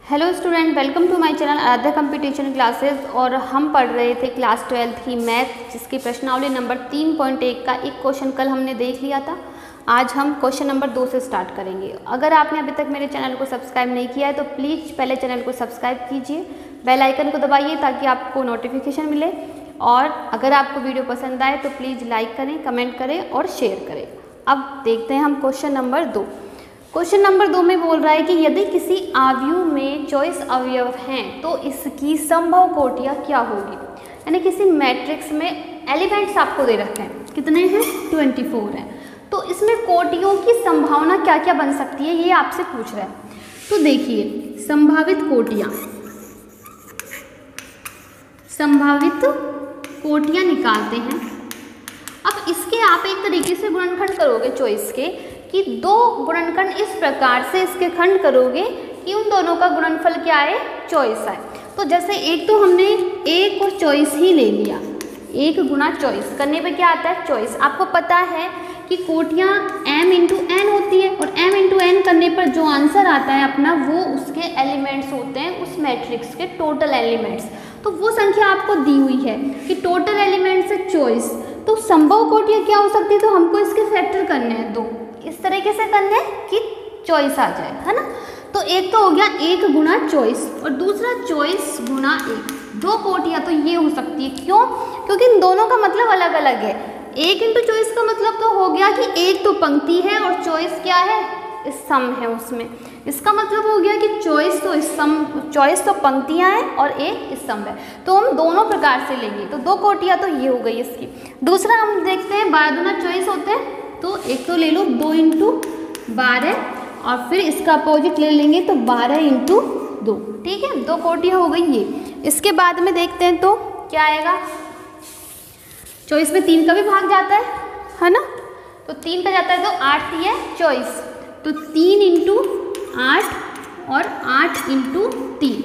Hello student, welcome to my channel Aaradhya competition classes. और हम पढ़ रहे थे क्लास 12 की मैथ, जिसकी प्रश्नावली नंबर 3.1 का एक क्वेश्चन कल हमने देख लिया था। आज हम क्वेश्चन नंबर 2 से स्टार्ट करेंगे। अगर आपने अभी तक मेरे चैनल को सब्सक्राइब नहीं किया है तो प्लीज़ पहले चैनल को सब्सक्राइब कीजिए, बेल आइकन को दबाइए ताकि आपको नोटिफिकेशन मिले। और अगर आपको वीडियो पसंद आए तो प्लीज़ लाइक करें, कमेंट करें और शेयर करें। अब देखते हैं हम क्वेश्चन नंबर 2। क्वेश्चन नंबर 2 में बोल रहा है कि यदि किसी आव्यूह में 24 अवयव हैं तो इसकी संभव कोटियाँ क्या होगी। यानी किसी मैट्रिक्स में एलिमेंट्स आपको दे रखे हैं, कितने हैं, 24 हैं, तो इसमें कोटियों की संभावना क्या क्या बन सकती है, ये आपसे पूछ रहा है। तो देखिए, संभावित कोटियाँ निकालते हैं। अब इसके आप एक तरीके से गुणनखंड करोगे 24 के, कि दो गुणनखंड इस प्रकार से इसके खंड करोगे कि उन दोनों का गुणनफल क्या आए, 24 आए। तो जैसे एक तो हमने 1 और 24 ही ले लिया, 1 गुणा 24 करने पे क्या आता है, 24। आपको पता है कि कोटियाँ m इंटू n होती है और m इंटू n करने पर जो आंसर आता है अपना, वो उसके एलिमेंट्स होते हैं, उस मैट्रिक्स के टोटल एलिमेंट्स। तो वो संख्या आपको दी हुई है कि टोटल एलिमेंट्स है 24। तो संभव कोटियाँ क्या हो सकती है, तो हमको इसके फैक्टर करने हैं 2, इस तरीके से करने कि 24 आ जाए, है ना। तो एक तो हो गया 1 गुणा 24 और दूसरा 24 गुणा 1। दो कोटियाँ तो ये हो सकती है, क्यों, क्योंकि इन दोनों का मतलब अलग अलग है। 1 इंटू 24 का मतलब तो हो गया कि 1 तो पंक्ति है और 24 क्या है, सम है उसमें। इसका मतलब हो गया कि 24 तो पंक्तियाँ हैं और 1 सम है। तो हम दोनों प्रकार से लेंगे, तो दो कोटियाँ तो ये हो गई इसकी। दूसरा हम देखते हैं 12 दूना 24 होते हैं, तो एक तो ले लो 2 इंटू 12 और फिर इसका अपोजिट ले लेंगे तो 12 इंटू 2, ठीक है। दो कोटियाँ हो गई ये। इसके बाद में देखते हैं तो क्या आएगा, 24 में 3 का भी भाग जाता है ना, तो 3 का जाता है तो 8 है 24, तो 3 इंटू 8 और 8 इंटू 3,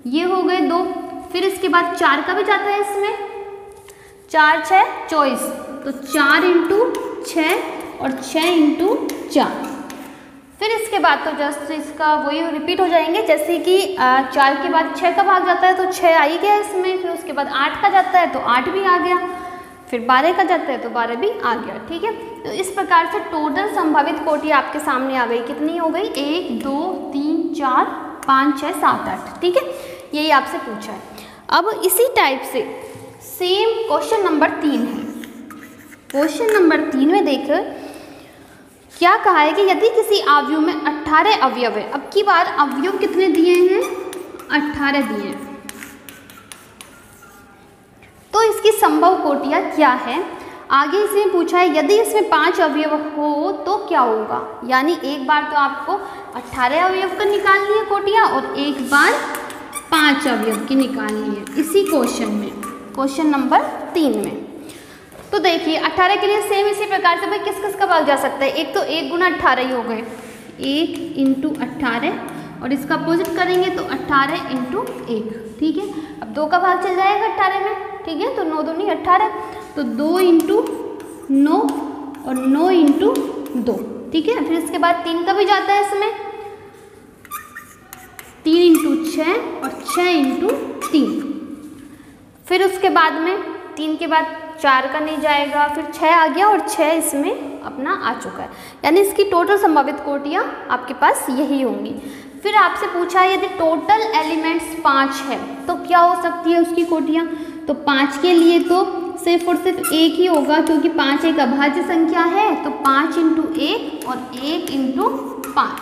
ये हो गए 2। फिर इसके बाद 4 का भी जाता है इसमें, 4 6 24, तो 4 इंटू 6 और 6 इंटू 4। फिर इसके बाद तो जस्ट इसका वही रिपीट हो जाएंगे, जैसे कि 4 के बाद 6 का भाग जाता है तो 6 आ ही गया इसमें। फिर उसके बाद 8 का जाता है तो 8 भी आ गया, फिर 12 का जाता है तो 12 भी आ गया, ठीक है। तो इस प्रकार से टोटल संभावित कोटि आपके सामने आ गई। कितनी हो गई, 1 2 3 4 5 6 7 8, ठीक है। यही आपसे पूछा है। अब इसी टाइप से सेम क्वेश्चन नंबर 3 है। क्वेश्चन नंबर 3 में देखो क्या कहा है कि यदि किसी आव्यूह में 18 अवयव है। अब की बार अवयव कितने दिए हैं, 18 दिए हैं, तो इसकी संभव कोटियाँ क्या है। आगे इसमें पूछा है यदि इसमें 5 अवयव हो तो क्या होगा। यानी एक बार तो आपको 18 अवयव का निकालनी है कोटियाँ और एक बार 5 अवयव की निकालनी है इसी क्वेश्चन में, क्वेश्चन नंबर 3 में। तो देखिए 18 के लिए सेम इसी प्रकार से भाई किस किस का भाग जा सकता है। एक तो 1 गुना 18 ही हो गए, 1 इंटू 18 और इसका अपोजिट करेंगे तो 18 इंटू 1, ठीक है। अब 2 का भाग चल जाएगा 18 में, ठीक है, तो 9 दूनी 18, तो 2 इंटू 9 और 9 इंटू 2, ठीक है। फिर इसके बाद 3 का भी जाता है इसमें, 3 इंटू 6 और 6 इंटू 3। फिर उसके बाद में 3 के बाद 4 का नहीं जाएगा, फिर 6 आ गया और 6 इसमें अपना आ चुका है। यानी इसकी टोटल संभावित कोटियाँ आपके पास यही होंगी। फिर आपसे पूछा है यदि टोटल एलिमेंट्स 5 है तो क्या हो सकती है उसकी कोटियाँ। तो 5 के लिए तो सिर्फ और सिर्फ 1 ही होगा, क्योंकि 5 एक अभाज्य संख्या है, तो 5 इंटू 1 और 1 इंटू 5,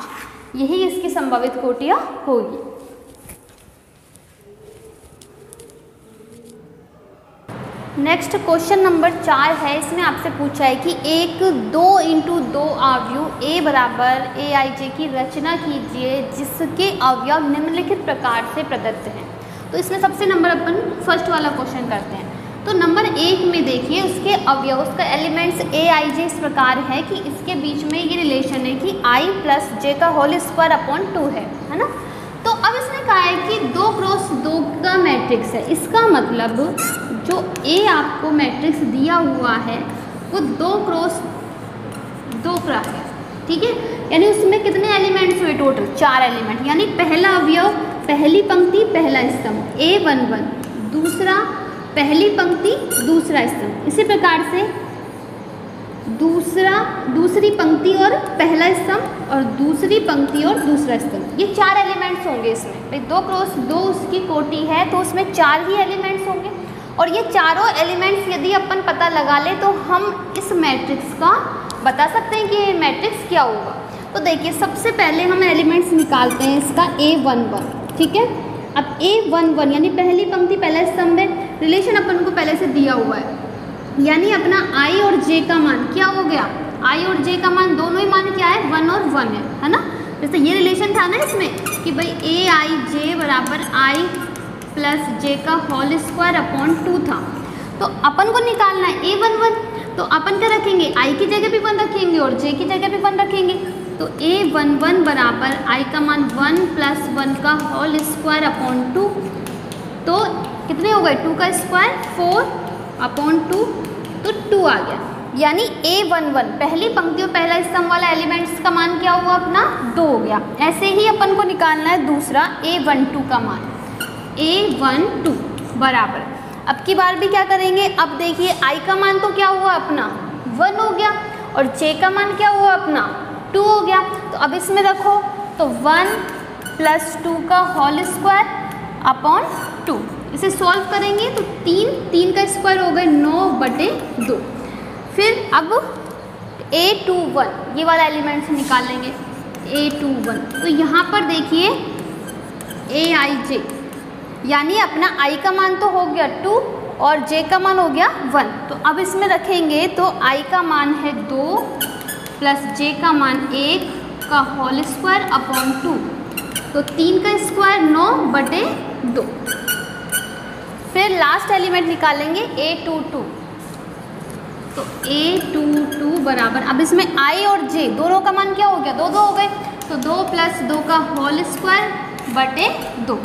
यही इसकी संभावित कोटियाँ होगी। नेक्स्ट क्वेश्चन नंबर 4 है। इसमें आपसे पूछा है कि 1 2 इंटू 2 आव्यूह A बराबर AIJ की रचना कीजिए जिसके अवयव निम्नलिखित प्रकार से प्रदत्त हैं। तो इसमें सबसे नंबर अपन फर्स्ट वाला क्वेश्चन करते हैं। तो नंबर 1 में देखिए उसके अवयव, उसका एलिमेंट्स AIJ इस प्रकार है कि इसके बीच में ये रिलेशन है कि I प्लस J का होल स्क्वायर अपॉन 2 है ना। तो अब इसने कहा है कि 2 क्रॉस 2 का मैट्रिक्स है। इसका मतलब जो A आपको मैट्रिक्स दिया हुआ है वो 2 क्रॉस 2 का है, ठीक है। यानी उसमें कितने एलिमेंट्स हुए टोटल, 4 एलिमेंट, यानी पहला अवयव पहली पंक्ति पहला स्तंभ A11, दूसरा पहली पंक्ति दूसरा स्तंभ, इसी प्रकार से दूसरी पंक्ति और पहला स्तंभ और दूसरी पंक्ति और दूसरा स्तंभ, ये 4 एलिमेंट्स होंगे इसमें। भाई 2 क्रॉस 2 उसकी कोटि है तो उसमें 4 ही एलिमेंट्स होंगे, और ये चारों एलिमेंट्स यदि अपन पता लगा ले तो हम इस मैट्रिक्स का बता सकते हैं कि ये मैट्रिक्स क्या होगा। तो देखिए सबसे पहले हम एलिमेंट्स निकालते हैं इसका A11, ठीक है। अब A11 यानी पहली पंक्ति पहला स्तंभ है, रिलेशन अपन को पहले से दिया हुआ है, यानी अपना I और J का मान क्या हो गया, I और J का मान दोनों ही मान क्या है, 1 और 1 है ना। जैसे ये रिलेशन था ना इसमें कि भाई AIJ बराबर I प्लस J का होल स्क्वायर अपॉन 2 था, तो अपन को निकालना है A11, तो अपन क्या रखेंगे, I की जगह भी 1 रखेंगे और J की जगह भी 1 रखेंगे, तो A11 बराबर I का मान 1 प्लस 1 का होल स्क्वायर अपॉन 2, तो कितने हो गए, 2 का स्क्वायर 4 अपॉन 2, तो 2 आ गया। यानी A11 पहली पंक्ति और पहला स्तंभ वाला एलिमेंट्स का मान क्या हुआ अपना, 2 हो गया। ऐसे ही अपन को निकालना है दूसरा A12 का मान, A12 बराबर, अब की बार भी क्या करेंगे, अब देखिए I का मान तो क्या हुआ अपना 1 हो गया और J का मान क्या हुआ अपना 2 हो गया, तो अब इसमें रखो तो 1 प्लस 2 का होल स्क्वायर अपॉन 2, इसे सॉल्व करेंगे तो 3 का स्क्वायर हो गए 9/2। फिर अब A21 ये वाला एलिमेंट्स निकाल लेंगे, A21, तो यहाँ पर देखिए AIJ यानी अपना I का मान तो हो गया 2 और J का मान हो गया 1, तो अब इसमें रखेंगे तो I का मान है 2 प्लस J का मान 1 का होल स्क्वायर अपॉन 2, तो 3 का स्क्वायर 9/2। फिर लास्ट एलिमेंट निकालेंगे A22, तो A22 बराबर, अब इसमें I और J दोनों का मान क्या हो गया, 2 हो गए, तो 2 प्लस 2 का होल स्क्वायर बटे 2,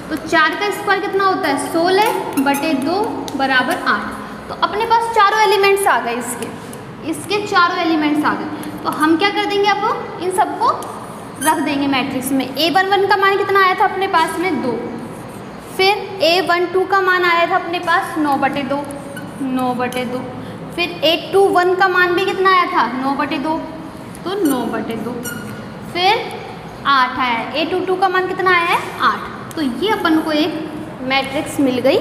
तो 4 का स्क्वायर कितना होता है 16/2 बराबर 8। तो अपने पास चारों एलिमेंट्स आ गए, इसके चारों एलिमेंट्स आ गए, तो हम क्या कर देंगे, अब इन सबको रख देंगे मैट्रिक्स में। A11 का मान कितना आया था अपने पास में 2, फिर A12 का मान आया था अपने पास 9/2, फिर A21 का मान भी कितना आया था 9/2, तो 9/2, फिर 8 आया है, A22 का मान कितना आया है 8, तो ये अपन को एक मैट्रिक्स मिल गई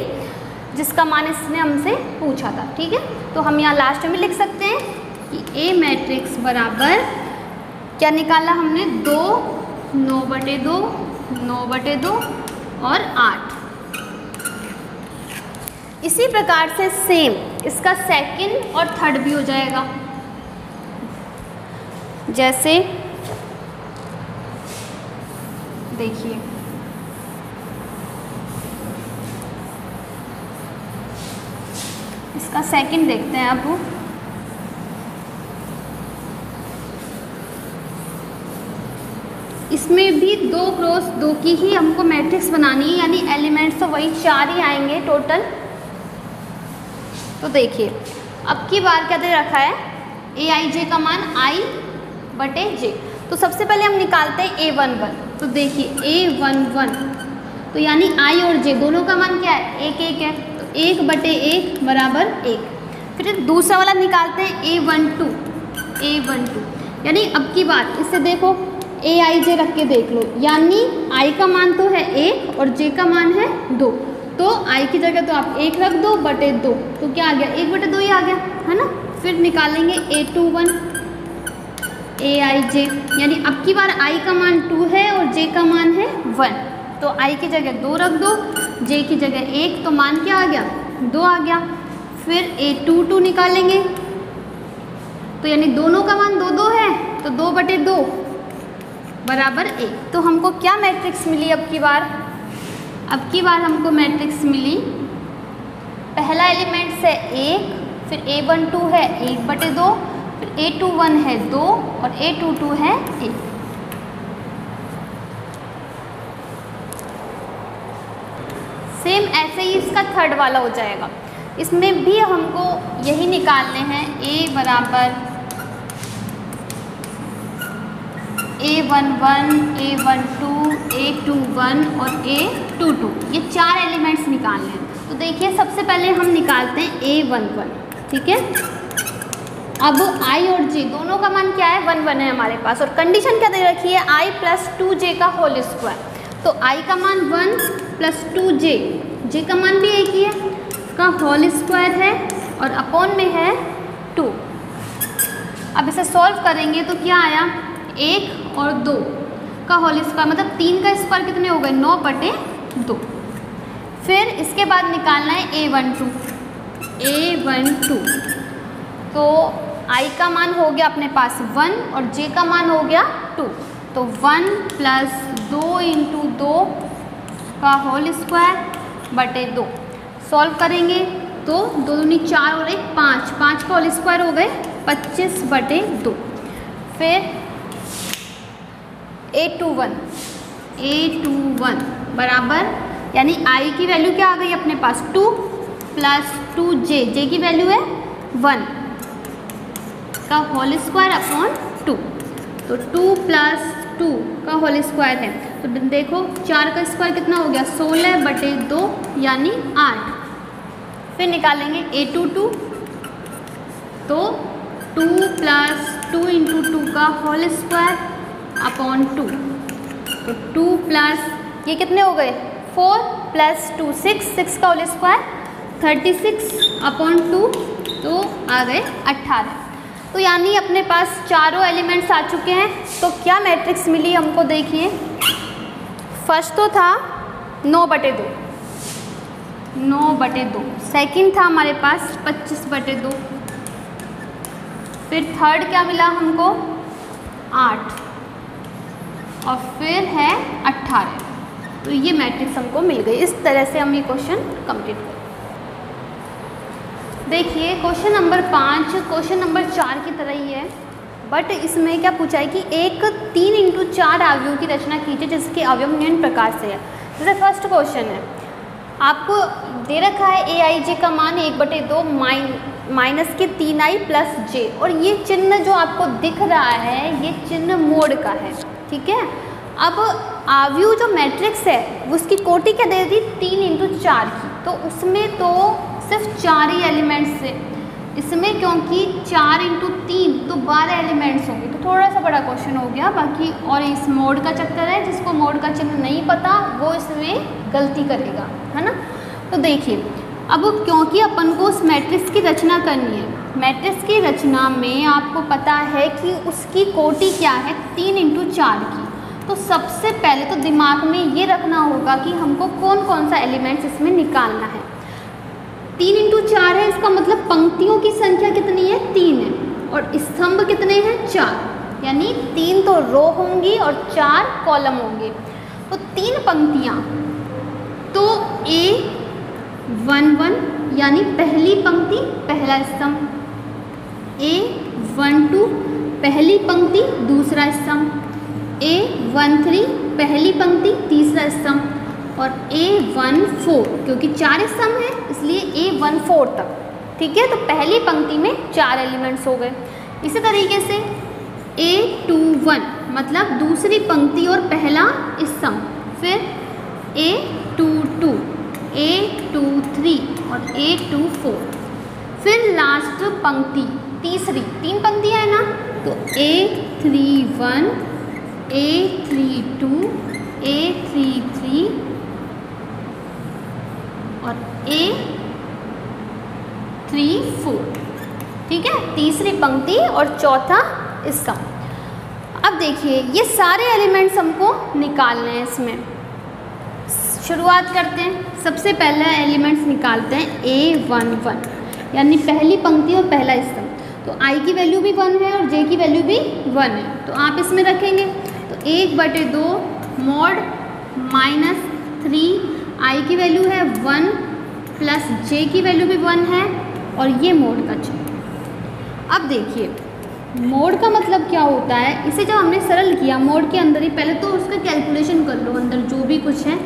जिसका मान इसने हमसे पूछा था, ठीक है। तो हम यहाँ लास्ट में लिख सकते हैं कि A मैट्रिक्स बराबर क्या निकाला हमने, 2, 9/2, 9/2 और 8। इसी प्रकार से सेम इसका सेकंड और थर्ड भी हो जाएगा, जैसे देखिए इसका सेकंड देखते हैं अब। इसमें भी 2 क्रॉस 2 की ही हमको मैट्रिक्स बनानी है, यानी एलिमेंट्स तो वही 4 ही आएंगे टोटल। तो देखिए अब की बार क्या दे रखा है, AIJ का मान I/J, तो सबसे पहले हम निकालते हैं A11, तो देखिए A11 तो यानी I और J दोनों का मान क्या है 1 है, तो 1/1 बराबर 1। फिर दूसरा वाला निकालते हैं A12 यानी अब की बार इससे देखो AIJ रख के देख लो, यानी I का मान तो है 1 और J का मान है 2, तो I की जगह तो आप 1 रख दो बटे 2, तो क्या आ गया 1/2 ही आ गया, है ना। फिर निकालेंगे A21 AIJ, यानी अब की बार I का मान 2 है और J का मान है 1, तो I की जगह 2 रख दो, J की जगह 1, तो मान क्या आ गया 2 आ गया। फिर A22 निकालेंगे, तो यानी दोनों का मान 2 है, तो 2/2 बराबर 1। तो हमको क्या मैट्रिक्स मिली अब की बार, हमको मैट्रिक्स मिली, पहला एलिमेंट्स है 1, फिर A12 है 1/2, फिर A21 है 2 और A22 है 1। सेम ऐसे ही इसका थर्ड वाला हो जाएगा, इसमें भी हमको यही निकालने हैं, A बराबर A11, A12, A21 और A22, ये 4 एलिमेंट्स निकालने हैं। तो देखिए सबसे पहले हम निकालते हैं A11, ठीक है। अब I और J दोनों का मान क्या है, 1 1 है हमारे पास, और कंडीशन क्या दे रखी है, I + 2J का होल स्क्वायर। तो I का मान 1 + 2J, J का मान भी एक ही है, का होल स्क्वायर है और अपॉन में है 2। अब इसे सॉल्व करेंगे तो क्या आया, 1 और 2 का होल स्क्वायर, मतलब 3 का स्क्वायर कितने हो गए, 9/2। फिर इसके बाद निकालना है A12। तो I का मान हो गया अपने पास 1 और J का मान हो गया 2। तो 1 + 2 × 2 का होल स्क्वायर/2। सॉल्व करेंगे तो 2 दूनी 4 और 1 5, 5 का होल स्क्वायर हो गए 25/2। फिर A21 बराबर, यानी I की वैल्यू क्या आ गई अपने पास, 2 + 2J, J की वैल्यू है 1 का होल स्क्वायर अपॉन 2। तो 2 + 2 का होल स्क्वायर है, तो देखो 4 का स्क्वायर कितना हो गया, 16/2 यानी 8। फिर निकालेंगे A22, तो 2 + 2 × 2 का होल स्क्वायर अपॉन 2। तो 2 + ये कितने हो गए, 4 + 2 6, 6 का होल स्क्वायर 36/2, तो आ गए 18। तो यानी अपने पास चारों एलिमेंट्स आ चुके हैं। तो क्या मैट्रिक्स मिली हमको, देखिए फर्स्ट तो था 9/2, 9/2। सेकंड था हमारे पास 25/2। फिर थर्ड क्या मिला हमको, 8, और फिर है 18। तो ये मैट्रिक्स हमको मिल गई। इस तरह से हम ये क्वेश्चन कंप्लीट करें। देखिए क्वेश्चन नंबर 5 क्वेश्चन नंबर 4 की तरह ही है, बट इसमें क्या पूछा है कि एक 3 × 4 अवयव की रचना कीजिए जिसके अवयव निम्न प्रकार से है। जैसे फर्स्ट क्वेश्चन है, आपको दे रखा है aij का मान 1/2 -3i + j, और ये चिन्ह जो आपको दिख रहा है ये चिन्ह मोड का है, ठीक है। अब अवयव जो मैट्रिक्स है उसकी कोटि क्या दे दी, 3 × 4 की, तो उसमें तो सिर्फ 4 ही एलिमेंट्स है इसमें, क्योंकि 4 × 3 तो 12 एलिमेंट्स होंगे, तो थोड़ा सा बड़ा क्वेश्चन हो गया। बाकी और इस मोड का चक्कर है, जिसको मोड का चिन्ह नहीं पता वो इसमें गलती करेगा, है ना। तो देखिए अब क्योंकि अपन को उस मैट्रिक्स की रचना करनी है, मैट्रिक्स की रचना में आपको पता है कि उसकी कोटि क्या है, 3 × 4 की। तो सबसे पहले तो दिमाग में ये रखना होगा कि हमको कौन कौन सा एलिमेंट्स इसमें निकालना है। 3 × 4 है, इसका मतलब पंक्तियों की संख्या कितनी है, 3 है, और स्तंभ कितने हैं, 4, यानी 3 तो रो होंगी और 4 कॉलम होंगे। तो 3 पंक्तियाँ, तो A11 यानी पहली पंक्ति पहला स्तंभ, A12 पहली पंक्ति दूसरा स्तंभ, A13 पहली पंक्ति तीसरा स्तंभ, और A14 क्योंकि 4 स्तंभ है इसलिए A14 तक, ठीक है। तो पहली पंक्ति में 4 एलिमेंट्स हो गए। इसी तरीके से A21 मतलब दूसरी पंक्ति और पहला स्तंभ, फिर A22, A23 और A24, फिर लास्ट पंक्ति तीसरी, 3 पंक्तियाँ है ना, तो A31, A32, A33 और A34, ठीक है, तीसरी पंक्ति और चौथा स्तंभ। अब देखिए ये सारे एलिमेंट्स हमको निकालने हैं। इसमें शुरुआत करते हैं, सबसे पहला एलिमेंट्स निकालते हैं A11 यानी पहली पंक्ति और पहला स्तंभ। तो I की वैल्यू भी 1 है और J की वैल्यू भी 1 है, तो आप इसमें रखेंगे तो 1/2 mod -3 I की वैल्यू है 1 प्लस J की वैल्यू भी 1 है, और ये मोड का चिन्ह। अब देखिए मोड का मतलब क्या होता है, इसे जब हमने सरल किया मोड के अंदर ही, पहले तो उसका कैलकुलेशन कर लो, अंदर जो भी कुछ है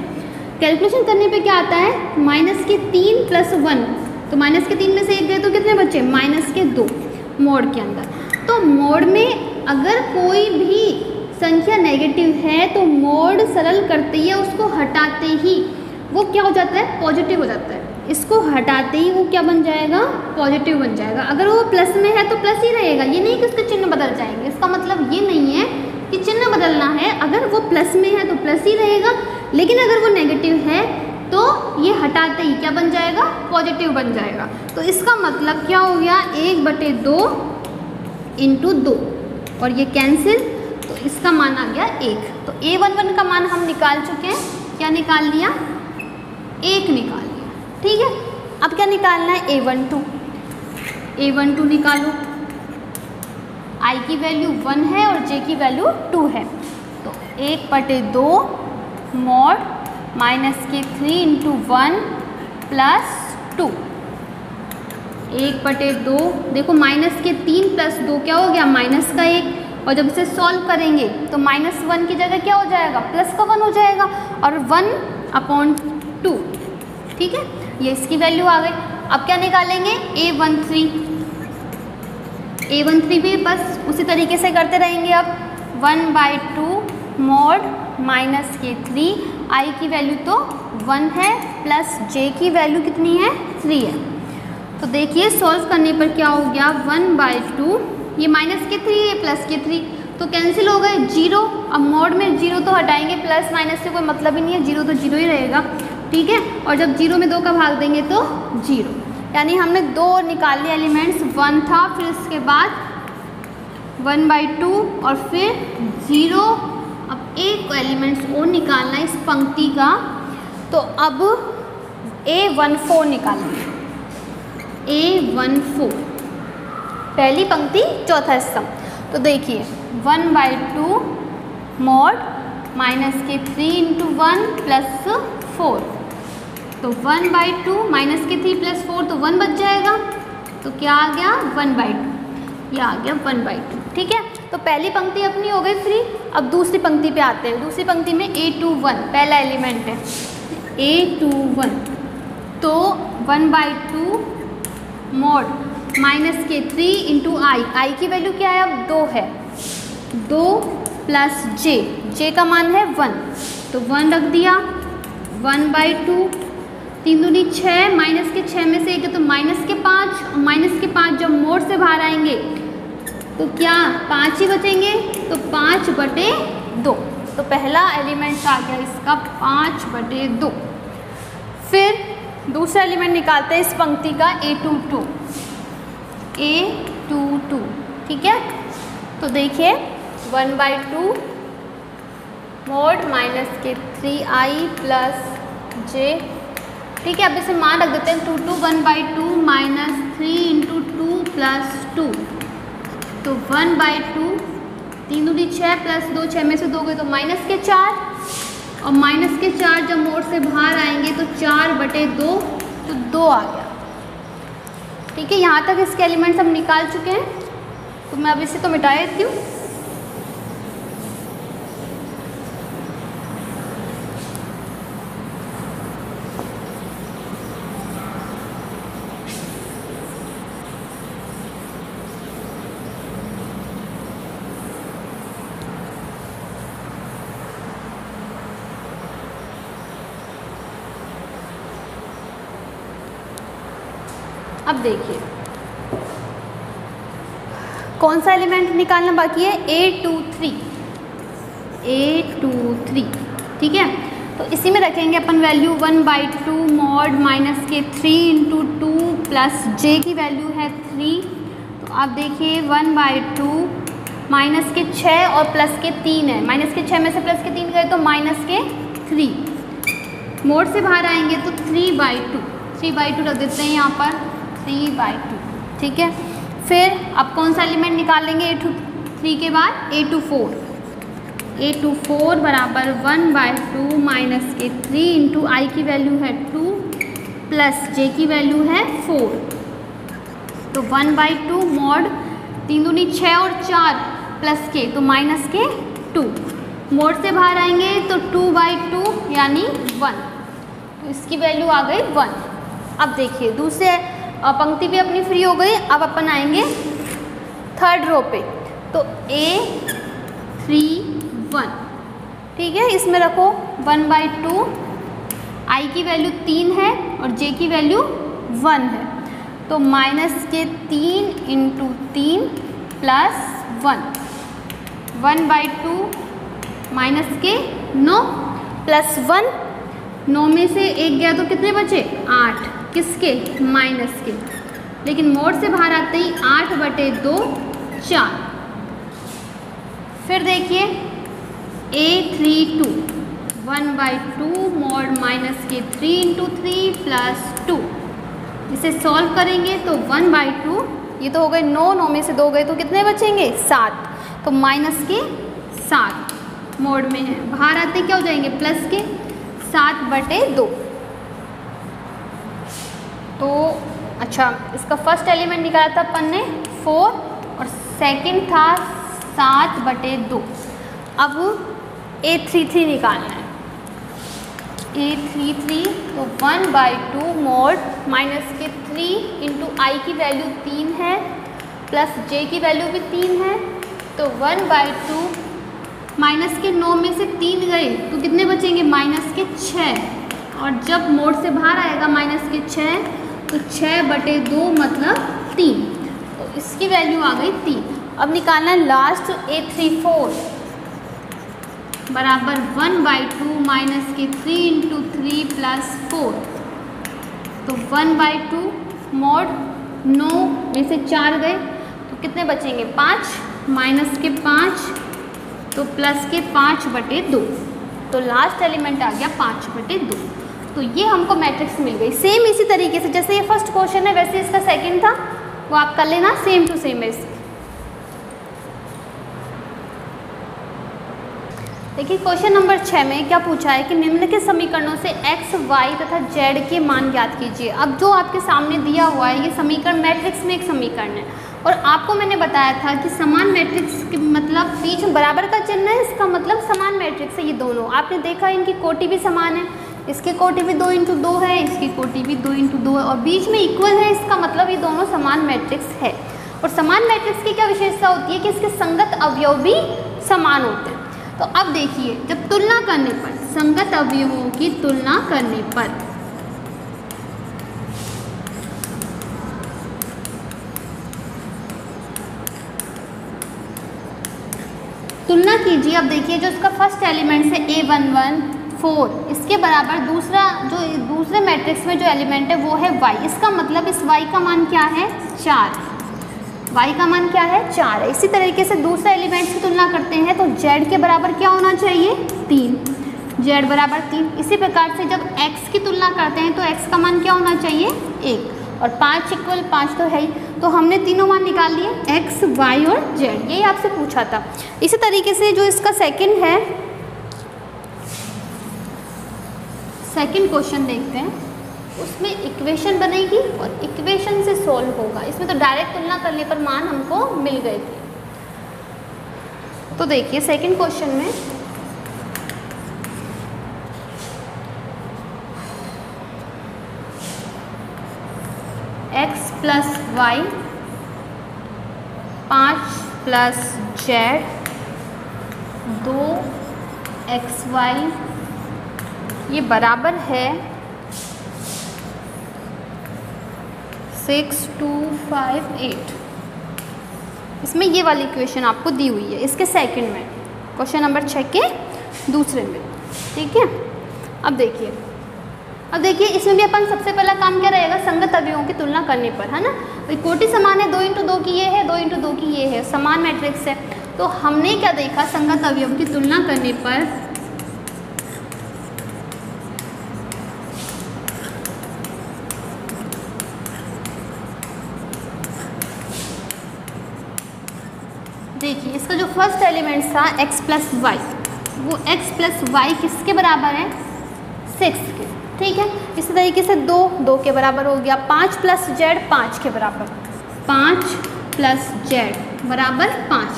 कैलकुलेशन करने पे क्या आता है, -3 + 1, तो -3 में से 1 गए तो कितने बचे, -2 मोड के अंदर। तो मोड में अगर कोई भी संख्या नेगेटिव है तो मोड सरल करते ही उसको हटाते ही वो क्या हो जाता है, पॉजिटिव हो जाता है। इसको हटाते ही वो क्या बन जाएगा, पॉजिटिव बन जाएगा। अगर वो प्लस में है तो प्लस ही रहेगा, ये नहीं कि उसके चिन्ह बदल जाएंगे। इसका मतलब ये नहीं है कि चिन्ह बदलना है, अगर वो प्लस में है तो प्लस ही रहेगा, लेकिन अगर वो नेगेटिव है तो ये हटाते ही क्या बन जाएगा, पॉजिटिव बन जाएगा। तो इसका मतलब क्या हो गया, 1/2 × 2 और ये कैंसिल, तो इसका मान आ गया 1। तो a11 का मान हम निकाल चुके हैं। क्या निकाल लिया, 1 निकाल लिया। ठीक है, अब क्या निकालना है, a12 निकालो। I की वैल्यू 1 है और j की वैल्यू 2 है। तो 1/2 mod -3 × 1 + 2। 1/2 देखो -3 + 2 क्या हो गया, -1। और जब इसे सॉल्व करेंगे तो -1 की जगह क्या हो जाएगा, +1 हो जाएगा और 1/2। ठीक है, ये इसकी वैल्यू आ गई। अब क्या निकालेंगे, a13 भी बस उसी तरीके से करते रहेंगे। अब 1/2 mod -3, I की वैल्यू तो 1 है प्लस j की वैल्यू कितनी है, 3 है। तो देखिए सॉल्व करने पर क्या हो गया, 1/2, ये -3 ये +3 तो कैंसिल हो गए, 0। अब मोड में 0 तो हटाएंगे, प्लस माइनस से कोई मतलब ही नहीं है, 0 तो 0 ही रहेगा। ठीक है, और जब 0 में 2 का भाग देंगे तो 0, यानी हमने 2 निकाल लिए एलिमेंट्स, 1 था, फिर इसके बाद 1/2 और फिर 0। अब एक एलिमेंट्स और निकालना है इस पंक्ति का, तो अब a14 निकालेंगे। a14 पहली पंक्ति चौथा स्तंभ। तो देखिए 1/2 mod -3 × 1 + 4। तो 1/2 -3 + 4 तो 1 बच जाएगा, तो क्या आ गया, 1/2, ये आ गया 1/2। ठीक है, तो पहली पंक्ति अपनी हो गई फ्री। अब दूसरी पंक्ति पे आते हैं। दूसरी पंक्ति में a21 पहला एलिमेंट है, a21 तो 1/2 mod -3 × I की वैल्यू क्या है, अब 2 है, 2 + j का मान है 1, तो 1 रख दिया। 1/2 3 दूनी 6, -6 में से 1 है तो -5, और -5 जब मोड से बाहर आएंगे तो क्या 5 ही बचेंगे, तो 5/2। तो पहला एलिमेंट आ गया इसका 5/2। फिर दूसरा एलिमेंट निकालते हैं इस पंक्ति का, a22। ठीक है, तो देखिए 1/2 mod -3i + j। ठीक है, अब इसे मान रख देते हैं 2 1/2 -3 × 2 + 2। तो 1/2 3 दूनी 6 + 2, 6 में से 2 गए तो -4, और -4 जब मोड से बाहर आएंगे तो 4/2, तो 2 आ गया। ठीक है, यहाँ तक इसके एलिमेंट्स हम निकाल चुके हैं। तो मैं अब इसे तो मिटा देती हूँ। अब देखिए कौन सा एलिमेंट निकालना बाकी है, a23। ठीक है, तो इसी में रखेंगे अपन वैल्यू 1/2 mod -3 × 2 + j की वैल्यू है 3। तो आप देखिए 1/2 -6 और +3 है, -6 में से +3 गए तो -3, मोड से बाहर आएंगे तो 3/2 रख देते हैं यहाँ पर, 3/2। ठीक है, फिर अब कौन सा एलिमेंट निकालेंगे, a23 के बाद a24 बराबर 1/2 -3 × I की वैल्यू है 2 + j की वैल्यू है 4। तो 1/2 mod 3 दूनी 6 और 4 प्लस के तो -2, मोड से बाहर आएंगे तो 2/2 यानी 1, तो इसकी वैल्यू आ गई 1। अब देखिए दूसरे पंक्ति भी अपनी फ्री हो गई। अब अपन आएंगे थर्ड रो पे, तो a3 1, ठीक है। इसमें रखो 1/2, आई की वैल्यू 3 है और जे की वैल्यू 1 है, तो माइनस के 3 × 3 प्लस 1, 1/2 माइनस के 9 प्लस 1, 9 में से 1 गया तो कितने बचे 8, किसके माइनस के, लेकिन मोड से बाहर आते ही 8/2 4। फिर देखिए A32 1/2 mod माइनस के 3 × 3 प्लस 2, इसे सॉल्व करेंगे तो 1/2, ये तो हो गए 9, 9 में से 2 गए तो कितने बचेंगे 7, तो माइनस के 7 मोड में है, बाहर आते क्या हो जाएंगे प्लस के 7/2। तो अच्छा, इसका फर्स्ट एलिमेंट निकाला था अपन ने 4 और सेकंड था 7/2। अब A33 निकालना है, A33 तो 1/2 mod माइनस के 3 × आई की वैल्यू 3 है प्लस जे की वैल्यू भी 3 है, तो 1/2 माइनस के 9 में से 3 गए तो कितने बचेंगे माइनस के 6, और जब मोड से बाहर आएगा माइनस के 6 तो 6/2 मतलब 3, तो इसकी वैल्यू आ गई 3। अब निकालना है लास्ट A34 बराबर 1/2 माइनस के 3 × 3 प्लस 4, तो 1/2 मोड 9 में से 4 गए तो कितने बचेंगे 5, माइनस के 5 तो प्लस के 5/2, तो लास्ट एलिमेंट आ गया 5/2। तो ये हमको मैट्रिक्स मिल गई। सेम इसी तरीके से जैसे ये फर्स्ट क्वेश्चन है वैसे इसका सेकंड था, वो आप कर लेना, सेम टू सेम है। देखिए क्वेश्चन नंबर 6 में क्या पूछा है कि निम्न के समीकरणों से x, y तथा z के मान ज्ञात कीजिए। अब जो आपके सामने दिया हुआ है ये समीकरण मैट्रिक्स में एक समीकरण है, और आपको मैंने बताया था कि समान मैट्रिक्स के मतलब बीच में बराबर का चिन्ह है, इसका मतलब समान मैट्रिक्स है। ये दोनों आपने देखा इनकी कोटि भी समान है, इसकी कोटि भी 2 × 2 है, इसकी कोटि भी 2 × 2 है, और बीच में इक्वल है, इसका मतलब ये दोनों समान मैट्रिक्स है। और समान मैट्रिक्स की क्या विशेषता होती है कि इसके संगत अवयव भी समान होते हैं। तो अब देखिए जब तुलना करने पर, संगत अवयवों की तुलना करने पर तुलना कीजिए। अब देखिए जो इसका फर्स्ट एलिमेंट है A11 4, इसके बराबर दूसरा जो दूसरे मैट्रिक्स में जो एलिमेंट है वो है y, इसका मतलब इस y का मान क्या है 4, y का मान क्या है 4 है। इसी तरीके से दूसरे एलिमेंट्स की तुलना करते हैं तो z के बराबर क्या होना चाहिए 3, z बराबर 3। इसी प्रकार से जब x की तुलना करते हैं तो x का मान क्या होना चाहिए 1, और 5 = 5 तो है ही, तो हमने तीनों मान निकाल लिए x, y और z, यही आपसे पूछा था। इसी तरीके से जो इसका सेकंड है, सेकंड क्वेश्चन देखते हैं, उसमें इक्वेशन बनेगी और इक्वेशन से सॉल्व होगा। इसमें तो डायरेक्ट तुलना करने पर मान हमको मिल गए थे। तो देखिए सेकंड क्वेश्चन में x + y 5 + z 2xy ये बराबर है 6 2 5 8। इसमें ये वाली इक्वेशन आपको दी हुई है इसके सेकंड में, क्वेश्चन नंबर 6 के दूसरे में, ठीक है। अब देखिए इसमें भी अपन सबसे पहला काम क्या रहेगा, संगत अवयवों की तुलना करने पर, है ना। कोटि समान है, 2 × 2 की ये है, 2 × 2 की ये है, समान मैट्रिक्स है। तो हमने क्या देखा, संगत अवयव की तुलना करने पर देखिए इसका जो फर्स्ट एलिमेंट था x + y, वो x + y किसके बराबर है 6 के, ठीक है। इसी तरीके से 2 के बराबर हो गया, 5 + z 5 के बराबर, 5 + z बराबर 5,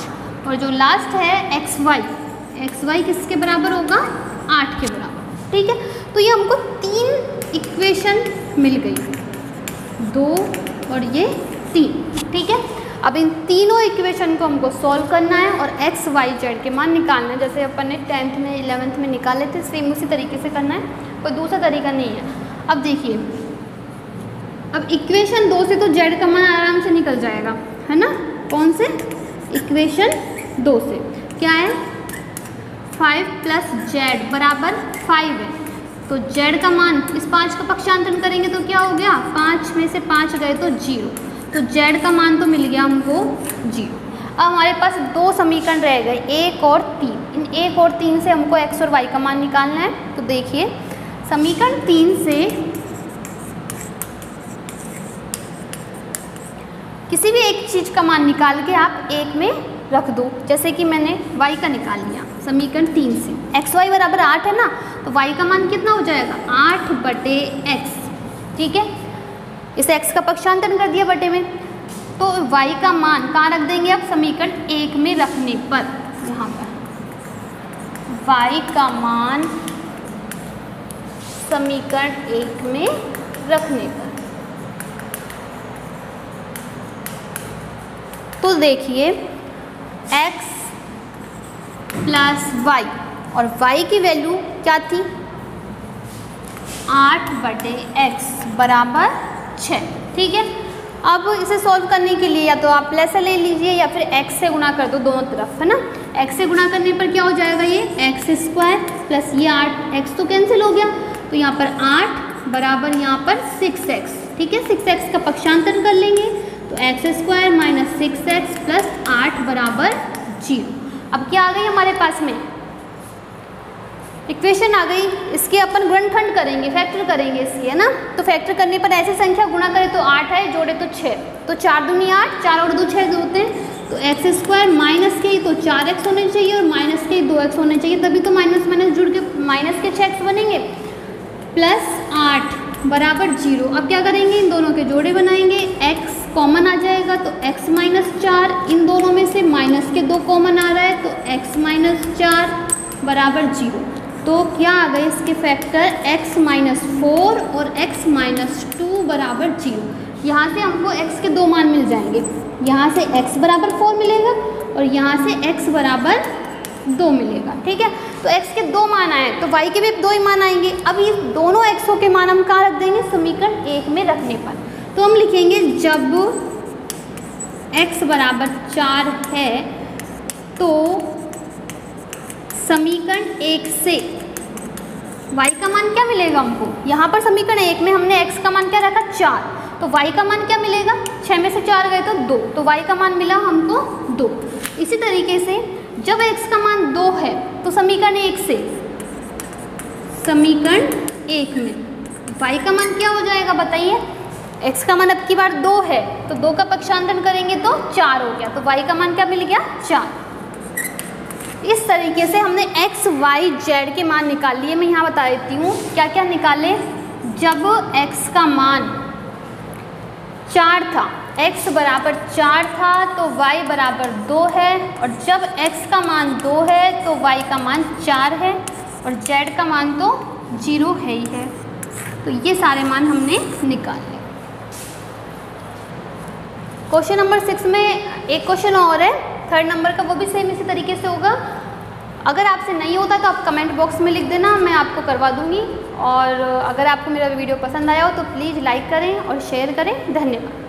और जो लास्ट है xy किसके बराबर होगा 8 के बराबर, ठीक है। तो ये हमको 3 इक्वेशन मिल गई, 2 और ये 3, ठीक है। अब इन तीनों इक्वेशन को हमको सॉल्व करना है और एक्स वाई जेड के मान निकालना है। जैसे अपन ने 10th में 11th में निकाले थे, सेम उसी तरीके से करना है, कोई दूसरा तरीका नहीं है। अब देखिए, अब इक्वेशन 2 से तो जेड का मान आराम से निकल जाएगा, है ना। कौन से? इक्वेशन 2 से क्या है, 5 प्लस जेड बराबर 5 है। तो जेड का मान, इस 5 का पक्षांतरण करेंगे तो क्या हो गया, 5 में से 5 गए तो 0, तो जेड का मान तो मिल गया हमको 0। अब हमारे पास 2 समीकरण रह गए, 1 और 3। इन 1 और 3 से हमको x और y का मान निकालना है। तो देखिए, समीकरण 3 से किसी भी एक चीज़ का मान निकाल के आप 1 में रख दो। जैसे कि मैंने y का निकाल लिया समीकरण 3 से, एक्स वाई बराबर 8 है ना, तो y का मान कितना हो जाएगा, 8/x। ठीक है, इस x का पक्षांतरण कर दिया बटे में, तो y का मान कहाँ रख देंगे अब, समीकरण 1 में रखने पर, यहाँ पर y का मान समीकरण 1 में रखने पर। तो देखिए, x प्लस वाई, और y की वैल्यू क्या थी, 8/x बराबर 6। ठीक है, अब इसे सॉल्व करने के लिए या तो आप प्लस ले लीजिए या फिर x से गुणा कर दो दोनों तरफ, है ना। x से गुणा करने पर क्या हो जाएगा, ये x² प्लस ये 8x तो कैंसिल हो गया, तो यहाँ पर 8 बराबर यहाँ पर 6x। ठीक है, 6x का पक्षांतरण कर लेंगे तो x² माइनस 6x प्लस 8 बराबर 0। अब क्या आ गई हमारे पास में, इक्वेशन आ गई। इसके अपन गुणनखंड करेंगे, फैक्टर करेंगे इसकी, है ना। तो फैक्टर करने पर ऐसी संख्या गुणा करें तो 8 है, जोड़े तो 6, तो 4 दूनी 8, 4 और 2 6 होते हैं, तो x² माइनस के तो 4x होने चाहिए और माइनस के 2x होने चाहिए, तभी तो माइनस माइनस जुड़ के माइनस के 6x बनेंगे, प्लस 8 बराबर 0। अब क्या करेंगे, इन दोनों के जोड़े बनाएंगे, x कॉमन आ जाएगा तो x माइनस 4, इन दोनों में से माइनस के 2 कॉमन आ रहा है तो x माइनस 4 बराबर 0। तो क्या आ गए इसके फैक्टर, x माइनस 4 और x माइनस 2 बराबर 0। यहाँ से हमको x के 2 मान मिल जाएंगे, यहाँ से x बराबर 4 मिलेगा और यहाँ से x बराबर 2 मिलेगा। ठीक है, तो x के 2 मान आए तो y के भी 2 ही मान आएंगे। अब ये दोनों xों के मान हम कहाँ रख देंगे, समीकरण 1 में रखने पर। तो हम लिखेंगे जब x बराबर 4 है तो समीकरण 1 से y का मान क्या मिलेगा हमको, यहाँ पर समीकरण 1 में हमने x का मान क्या रखा, 4, तो y का मान क्या मिलेगा, 6 में से 4 गए तो 2, तो y का मान मिला हमको 2। इसी तरीके से जब x का मान 2 है तो समीकरण 1 से समीकरण 1 में y का मान क्या हो जाएगा बताइए, x का मान अब की बार 2 है तो 2 का पक्षांतरण करेंगे तो 4 हो गया, तो y का मान क्या मिल गया, 4। इस तरीके से हमने x, y, z के मान निकाल लिए। मैं यहाँ बता देती हूँ क्या क्या निकाले। जब x का मान 4 था, x बराबर 4 था तो y बराबर 2 है, और जब x का मान 2 है तो y का मान 4 है और z का मान तो 0 है ही है। तो ये सारे मान हमने निकाले। क्वेश्चन नंबर 6 में एक क्वेश्चन और है 3rd नंबर का, वो भी सेम इसी तरीके से होगा। अगर आपसे नहीं होता तो आप कमेंट बॉक्स में लिख देना, मैं आपको करवा दूंगी। और अगर आपको मेरा वीडियो पसंद आया हो तो प्लीज़ लाइक करें और शेयर करें। धन्यवाद।